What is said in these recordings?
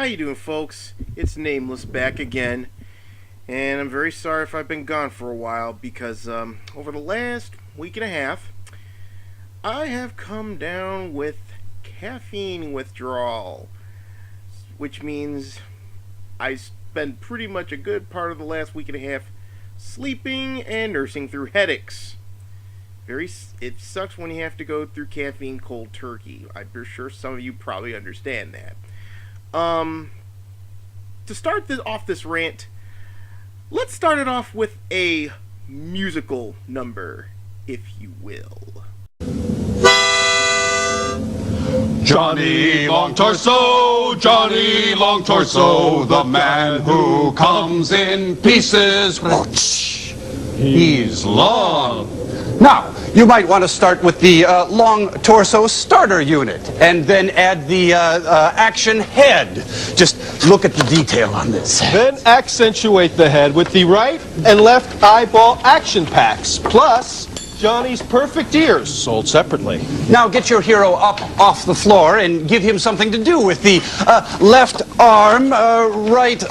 How you doing, folks? It's Nameless back again, and I'm very sorry if I've been gone for a while because over the last week and a half, I have come down with caffeine withdrawal, which means I spent pretty much a good part of the last week and a half sleeping and nursing through headaches. It sucks when you have to go through caffeine cold turkey. I'm sure some of you probably understand that. To start off this rant, let's start it off with a musical number, if you will. Johnny Longtorso, Johnny Longtorso, the man who comes in pieces. He's long. Now, you might want to start with the Longtorso starter unit and then add the action head. Just look at the detail on this. Then accentuate the head with the right and left eyeball action packs, plus Johnny's perfect ears, sold separately. Now get your hero up off the floor and give him something to do with the left arm, right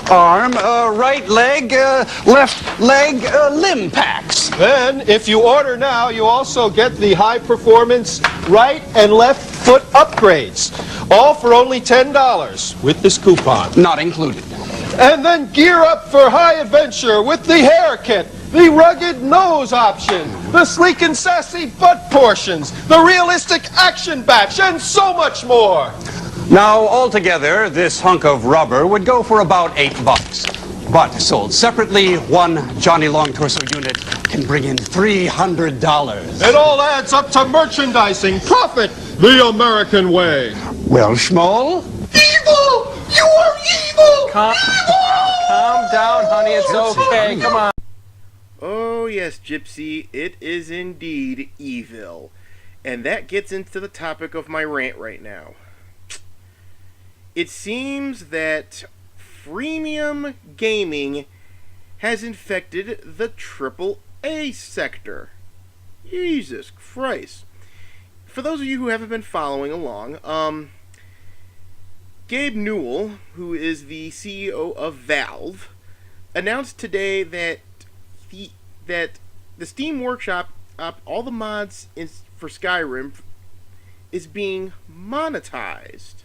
leg, left leg limb packs. Then, if you order now, you also get the high-performance right and left foot upgrades, all for only $10 with this coupon. Not included. And then gear up for high adventure with the hair kit, the rugged nose option, the sleek and sassy butt portions, the realistic action batch, and so much more. Now, altogether, this hunk of rubber would go for about $8. But sold separately, one Johnny Longtorso unit can bring in $300. It all adds up to merchandising profit the American way. Well, Schmoll? Evil! You are evil! Calm down, honey. It's okay. Come on. Oh yes, Gypsy, it is indeed evil. And that gets into the topic of my rant right now. It seems that freemium gaming has infected the AAA sector. Jesus Christ. For those of you who haven't been following along, Gabe Newell, who is the CEO of Valve, announced today that the Steam Workshop, all the mods for Skyrim, is being monetized.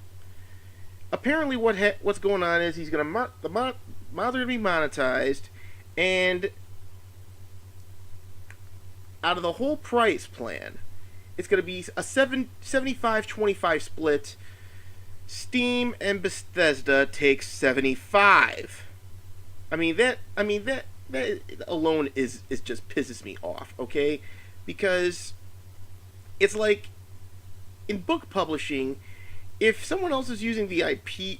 Apparently, what's going on is he's gonna the mods are gonna be monetized, and out of the whole price plan, it's gonna be a 75-25 split. Steam and Bethesda takes 75. That alone is just pisses me off, okay? Because it's like in book publishing, if someone else is using the IP,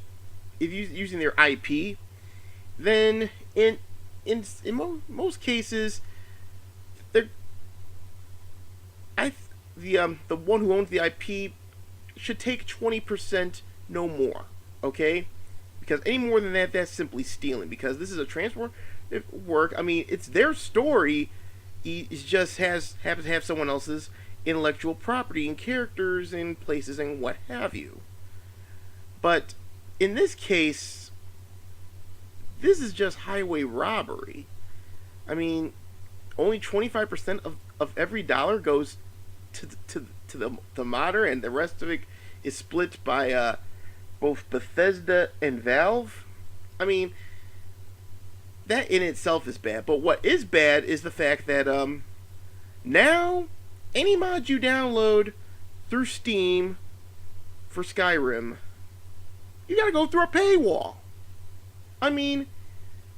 if you're using their IP, then in most cases, the one who owns the IP should take 20%, no more, okay? Because any more than that, that's simply stealing. Because this is a transfer work. It's their story. It just happens to have someone else's intellectual property and characters and places and what have you. But in this case, this is just highway robbery. Only 25% of every dollar goes to the modder, and the rest of it is split by both Bethesda and Valve. That in itself is bad. But what is bad is the fact that now any mod you download through Steam for Skyrim, you gotta go through a paywall.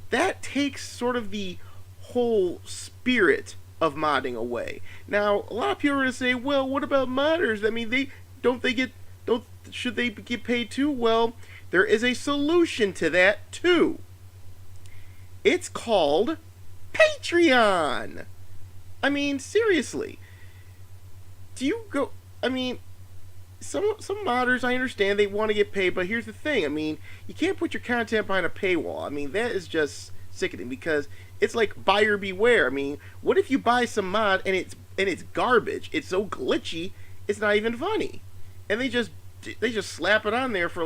That takes sort of the whole spirit of modding away. Now, a lot of people are gonna say, well, what about modders? Should they get paid too? Well, there is a solution to that too. It's called Patreon. Seriously. Do you go... some modders, I understand they want to get paid, but here's the thing. You can't put your content behind a paywall. That is just sickening, because it's like buyer beware. What if you buy some mod and it's garbage? It's so glitchy, it's not even funny. And they just slap it on there for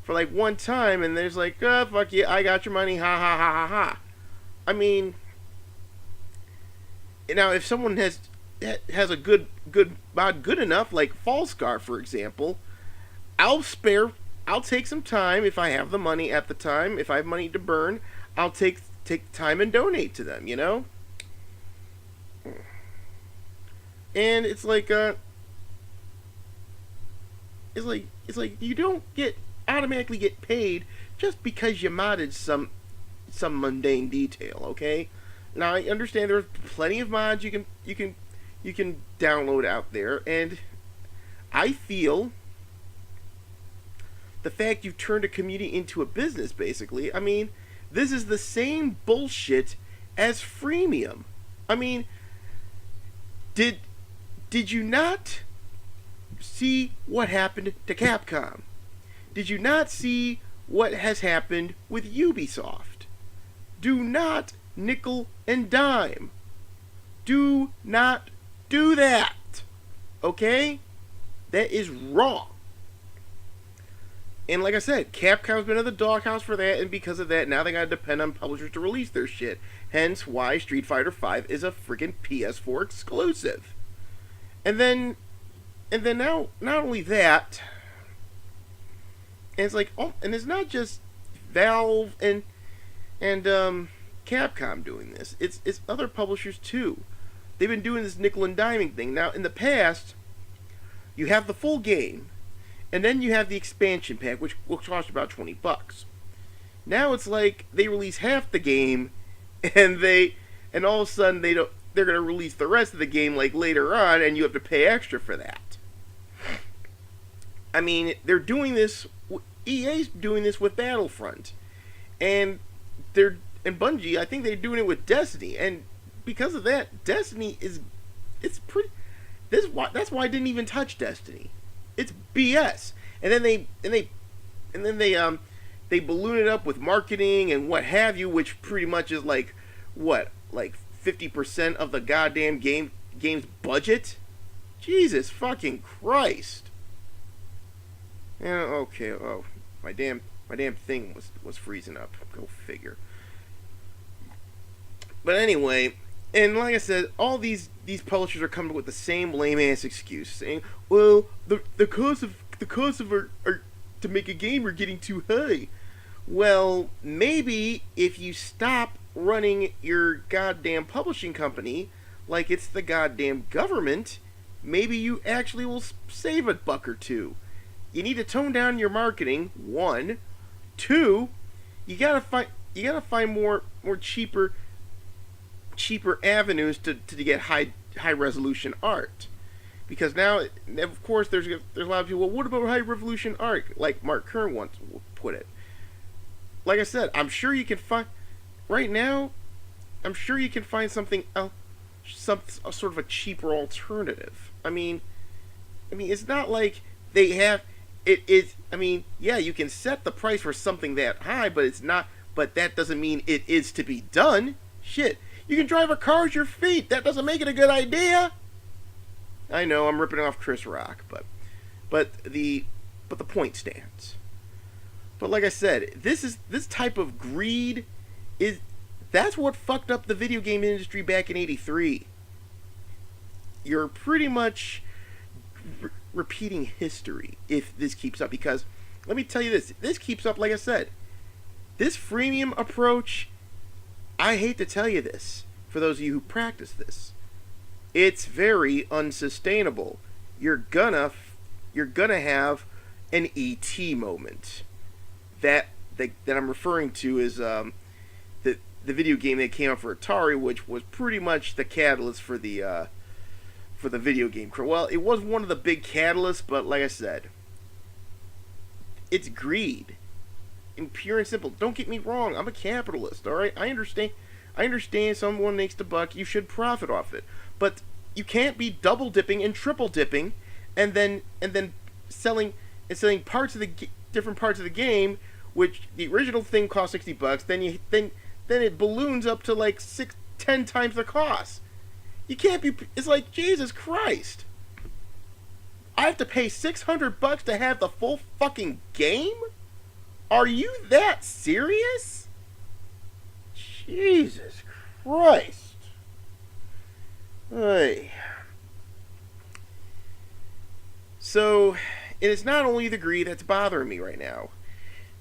for like one time, and there's like, oh, fuck you, I got your money, ha ha ha ha ha. I mean, now if someone has a good mod good enough, like Fallscar for example, I'll take some time if I have the money at the time. If I have money to burn, I'll take time and donate to them, you know? And it's like you don't automatically get paid just because you modded some mundane detail, okay? Now I understand there's plenty of mods you can download out there, and I feel the fact you've turned a community into a business, basically, I mean, this is the same bullshit as freemium. I mean, did you not see what happened to Capcom? Did you not see what has happened with Ubisoft? Do not nickel and dime. Do not do that. Okay? That is wrong. And like I said, Capcom's been in the doghouse for that, and because of that, now they gotta depend on publishers to release their shit. Hence why Street Fighter V is a freaking PS4 exclusive. And then now, not only that, and it's like, oh, and it's not just Valve and Capcom doing this. It's other publishers too. They've been doing this nickel and diming thing. Now, in the past, you have the full game, and then you have the expansion pack, which will cost about $20. Now it's like they release half the game, and all of a sudden they're going to release the rest of the game like later on, and you have to pay extra for that. I mean, they're doing this. EA's doing this with Battlefront, and Bungie, I think they're doing it with Destiny, and because of that, Destiny it's pretty. That's why I didn't even touch Destiny. It's BS. And then they balloon it up with marketing and what have you, which pretty much is like 50% of the goddamn game's budget. Jesus fucking Christ. Yeah, okay. Oh, my damn thing was freezing up. Go figure. But anyway, and like I said, all these publishers are coming up with the same lame ass excuse, saying, "Well, the cost of our to make a game are getting too high." Well, maybe if you stop running your goddamn publishing company like it's the goddamn government, maybe you actually will save a buck or two. You need to tone down your marketing. 1, 2, you gotta find more cheaper avenues to get high resolution art, because now, of course, there's a lot of people. Well, what about high resolution art? Like Mark Kern once put it. Like I said, I'm sure you can find right now. I'm sure you can find something else, a sort of a cheaper alternative. I mean, it's not like they have it is. I mean, yeah, you can set the price for something that high, but it's not. But that doesn't mean it is to be done. Shit. You can drive a car with your feet. That doesn't make it a good idea. I know I'm ripping off Chris Rock, but the point stands. But like I said, this type of greed that's what fucked up the video game industry back in '83. You're pretty much repeating history if this keeps up, because let me tell you this keeps up. Like I said, this freemium approach, I hate to tell you this, for those of you who practice this, it's very unsustainable. You're gonna have an ET moment. That I'm referring to is the video game that came out for Atari, which was pretty much the catalyst for the video game. Well, it was one of the big catalysts, but like I said, it's greed. And pure and simple. Don't get me wrong, I'm a capitalist, alright? I understand someone makes the buck, you should profit off it. But you can't be double dipping and triple dipping and then selling parts of different parts of the game, which the original thing cost $60, then it balloons up to like 10 times the cost. You can't be. It's like, Jesus Christ. I have to pay $600 to have the full fucking game? Are you that serious? Jesus Christ. Hey. So, it is not only the greed that's bothering me right now.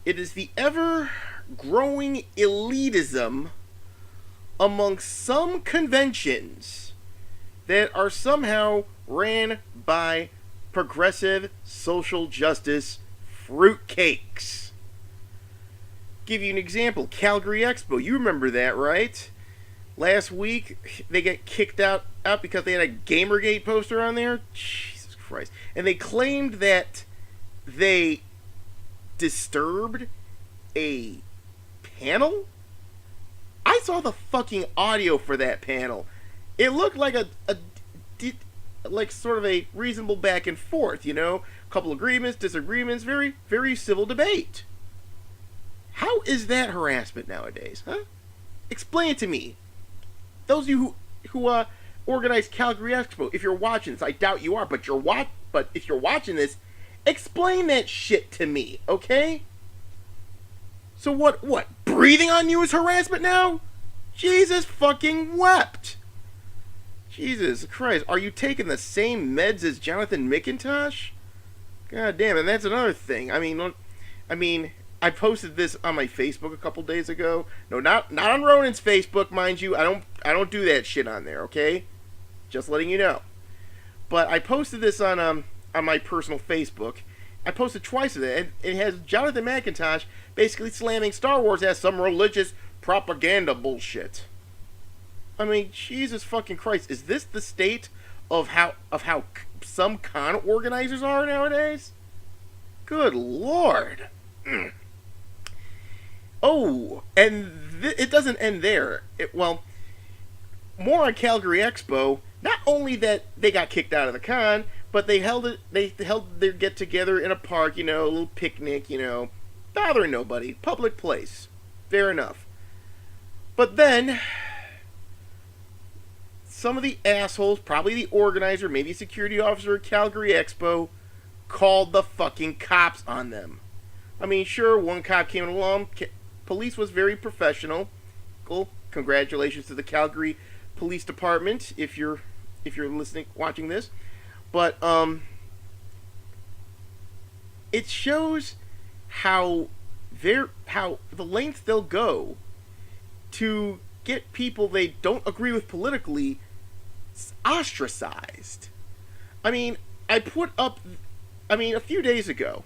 It is the ever-growing elitism amongst some conventions that are somehow ran by progressive social justice fruitcakes. Give you an example. Calgary Expo. You remember that, right? Last week, they got kicked out because they had a Gamergate poster on there. Jesus Christ. And they claimed that they disturbed a panel? I saw the fucking audio for that panel. It looked like like sort of a reasonable back and forth, you know? A couple agreements, disagreements, very, very civil debate. How is that harassment nowadays, huh? Explain it to me. Those of you who organize Calgary Expo, if you're watching this, I doubt you are, but if you're watching this, explain that shit to me, okay? So what, breathing on you is harassment now? Jesus fucking wept. Jesus Christ, are you taking the same meds as Jonathan McIntosh? God damn, and that's another thing. I mean, I posted this on my Facebook a couple days ago. No, not on Ronan's Facebook, mind you. I don't do that shit on there, okay? Just letting you know. But I posted this on my personal Facebook. I posted twice of it. It has Jonathan McIntosh basically slamming Star Wars as some religious propaganda bullshit. I mean, Jesus fucking Christ, is this the state of how some con organizers are nowadays? Good Lord. Oh, and it doesn't end there. More on Calgary Expo. Not only that they got kicked out of the con, but they held their get together in a park, you know, a little picnic, you know, bothering nobody, public place. Fair enough. But then some of the assholes, probably the organizer, maybe a security officer at Calgary Expo, called the fucking cops on them. I mean, sure, one cop came along. Police was very professional. Cool. Congratulations to the Calgary Police Department if you're listening, watching this. But it shows how the lengths they'll go to get people they don't agree with politically ostracized. I mean, a few days ago,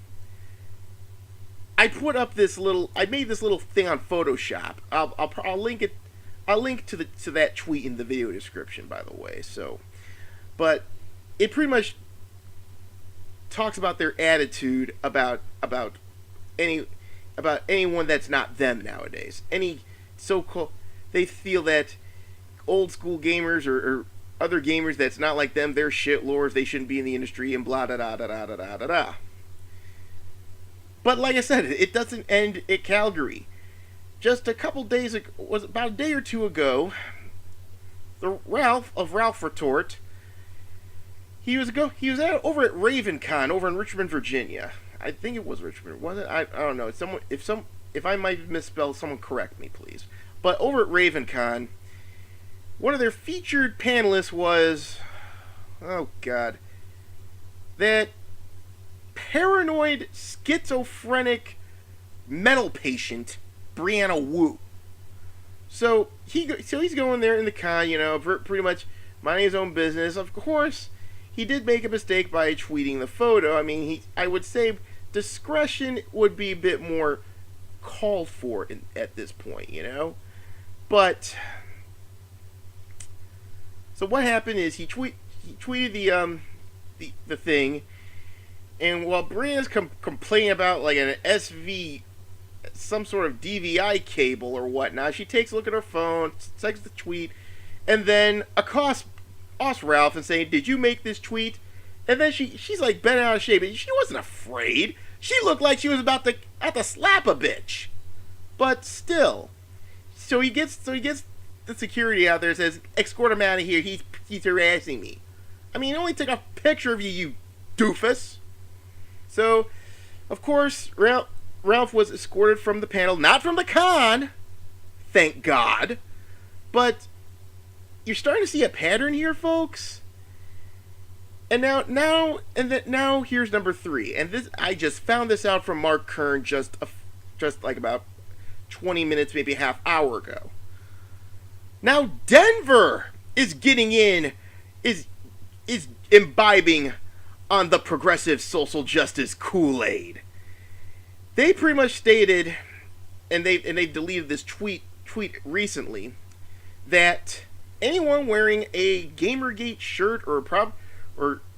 I made this little thing on Photoshop. I'll link it. I'll link to that tweet in the video description, by the way. So, but it pretty much talks about their attitude about anyone that's not them nowadays. Any so-called, they feel that old school gamers or other gamers that's not like them, they're shitlords, they shouldn't be in the industry, and blah da da da da da da da da. But like I said, it doesn't end at Calgary. Just a couple days ago, was about a day or two ago, the Ralph Retort, he was over at RavenCon over in Richmond, Virginia. I think it was Richmond, was it? I don't know. If I might have misspelled, someone correct me, please. But over at RavenCon, one of their featured panelists was, oh god, that paranoid, schizophrenic mental patient, Brianna Wu. So he's going there in the con, you know, pretty much minding his own business. Of course, he did make a mistake by tweeting the photo. I mean, I would say discretion would be a bit more called for at this point, you know. But so what happened is he tweeted the thing, and while Brianna's complaining about like an SV, some sort of DVI cable or whatnot, she takes a look at her phone, checks the tweet, and then accosts Ralph and saying, "Did you make this tweet?" And then she's like bent out of shape. She wasn't afraid. She looked like she was about to slap a bitch. But still, so he gets the security out there and says, "Escort him out of here. He's harassing me." I mean, only took a picture of you doofus. So, of course, Ralph Ralph was escorted from the panel, not from the con, thank God, but you're starting to see a pattern here, folks. And now here's number 3. And this, I just found this out from Mark Kern just like about 20 minutes, maybe a half hour ago. Now Denver is getting in, is imbibing on the progressive social justice Kool-Aid. They pretty much stated, and they deleted this tweet recently, that anyone wearing a Gamergate shirt or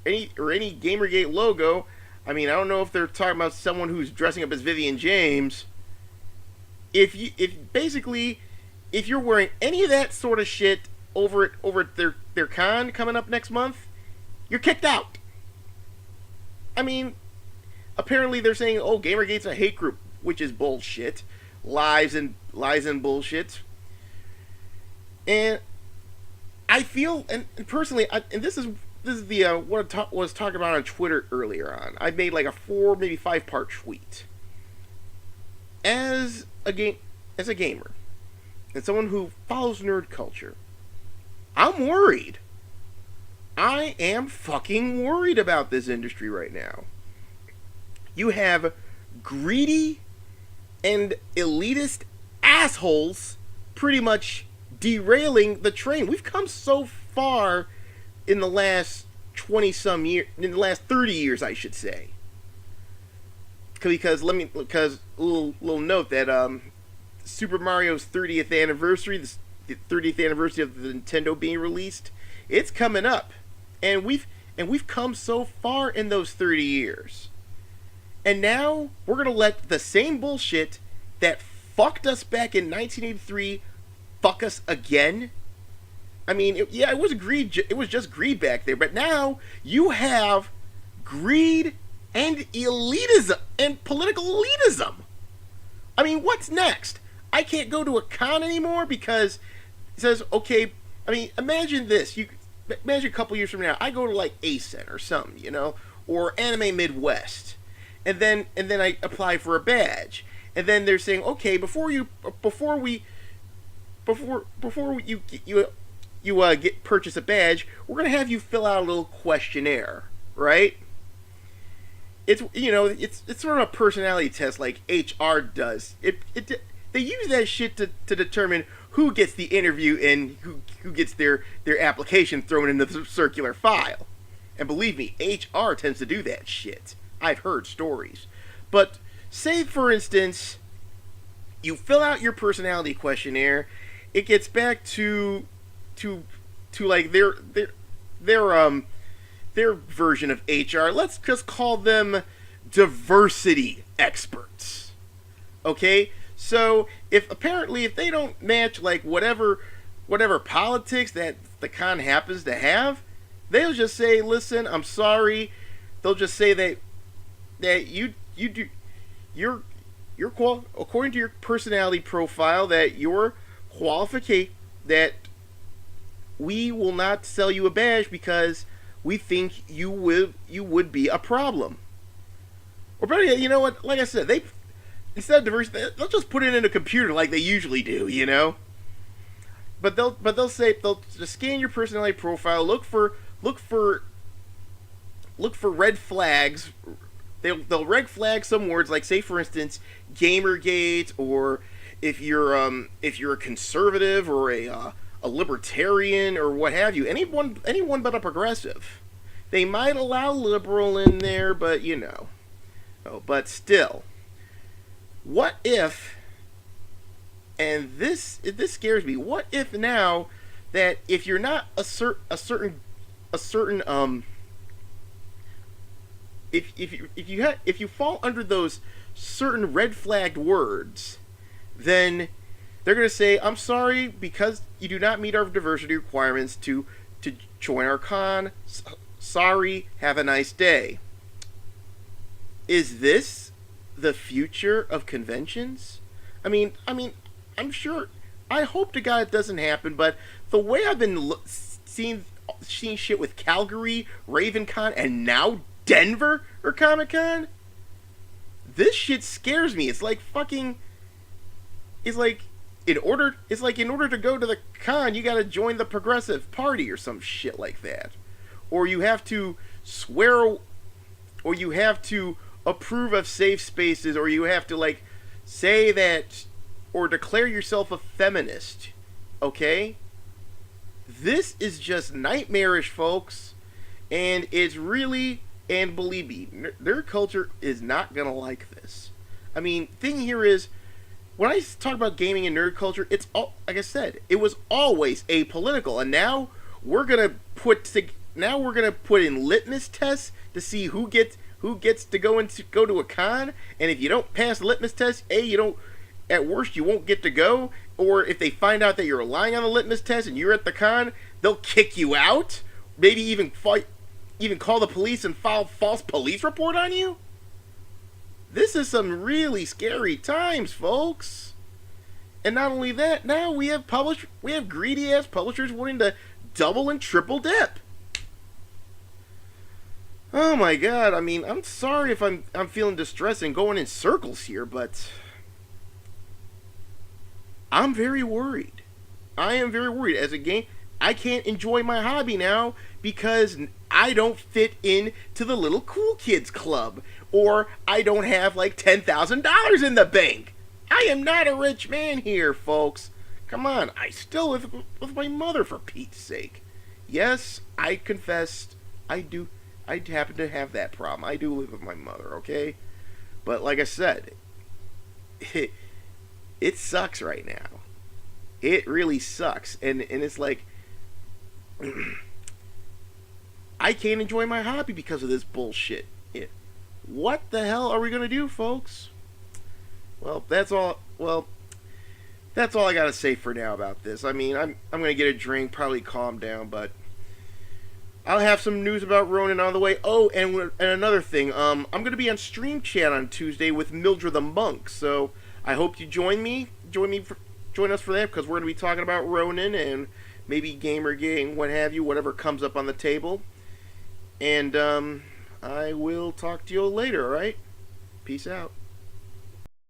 any Gamergate logo, I mean, I don't know if they're talking about someone who's dressing up as Vivian James. If you're wearing any of that sort of shit over at their con coming up next month, you're kicked out. I mean, apparently they're saying, oh, Gamergate's a hate group, which is bullshit. Lies and bullshit. And I feel, and personally, and this is the what I was talking about on Twitter earlier on. I made like a 4, maybe 5-part tweet. As a gamer, and someone who follows nerd culture, I'm worried. I am fucking worried about this industry right now. You have greedy and elitist assholes pretty much derailing the train. We've come so far in the last 20-some years, in the last 30 years, I should say. Because little note that Super Mario's 30th anniversary, the 30th anniversary of the Nintendo being released, it's coming up, and we've come so far in those 30 years, and now we're gonna let the same bullshit that fucked us back in 1983 fuck us again. I mean, it was greed. It was just greed back there, but now you have greed and elitism and political elitism. I mean, what's next? I can't go to a con anymore because it says, okay, I mean, imagine this. Imagine a couple years from now, I go to like ACEN or something, or Anime Midwest, and then I apply for a badge, and then they're saying, okay, before you purchase a badge, we're gonna have you fill out a little questionnaire, right? It's sort of a personality test like HR does. They use that shit to determine who gets the interview and who gets their application thrown into the circular file. And believe me, HR tends to do that shit. I've heard stories. But say, for instance, you fill out your personality questionnaire, it gets back to like their version of HR. Let's just call them diversity experts. Okay? So if they don't match like whatever politics that the con happens to have, they'll just say, listen, I'm sorry. They'll just say that you're according to your personality profile, that your qualification, that we will not sell you a badge because we think you would be a problem. Or better yet, you know what? Like I said, instead of diversity, they'll just put it in a computer like they usually do, But they'll say, they'll just scan your personality profile, look for red flags. They'll red flag some words, like, say for instance, Gamergate, or if you're a conservative or a libertarian or what have you, anyone but a progressive. They might allow liberal in there, but but still, what if? And this scares me. What if now that if you're not a certain if you fall under those certain red flagged words, then they're going to say, I'm sorry, because you do not meet our diversity requirements to join our con. Sorry, have a nice day. Is this the future of conventions? I mean, I'm sure, I hope to God it doesn't happen, but the way I've been seeing shit with Calgary, RavenCon, and now Denver or Comic-Con, this shit scares me. It's like in order to go to the con, you gotta join the Progressive Party or some shit like that. Or you have to swear, or you have to approve of safe spaces, or you have to, like, say that, or declare yourself a feminist. Okay? This is just nightmarish, folks. And it's really, and believe me, nerd culture is not gonna like this. I mean, thing here is, when I talk about gaming and nerd culture, it's all, like I said, it was always apolitical, and now we're gonna put in litmus tests to see who gets to go to a con, and if you don't pass the litmus test, at worst you won't get to go, or if they find out that you're lying on the litmus test and you're at the con, they'll kick you out, maybe even call the police and file false police report on you. This is some really scary times, folks. And not only that, now we have greedy ass publishers wanting to double and triple dip. Oh my god, I mean, I'm sorry if I'm feeling distressed and going in circles here, but I'm very worried. I am very worried. As a game, I can't enjoy my hobby now because I don't fit in to the little cool kids club, or I don't have like $10,000 in the bank. I am not a rich man here, folks. Come on, I still live with my mother, for Pete's sake. Yes, I confessed, I do. I happen to have that problem. I do live with my mother, okay? But like I said, it sucks right now. It really sucks. And it's like, I can't enjoy my hobby because of this bullshit. What the hell are we going to do, folks? Well, that's all I got to say for now about this. I mean, I'm going to get a drink, probably calm down, but I'll have some news about Ronin on the way. Oh, and another thing, I'm going to be on Stream Chat on Tuesday with Mildred the Monk, so I hope you join us for that, because we're going to be talking about Ronin and maybe Gamergate, what have you, whatever comes up on the table. And I will talk to you later, alright? Peace out.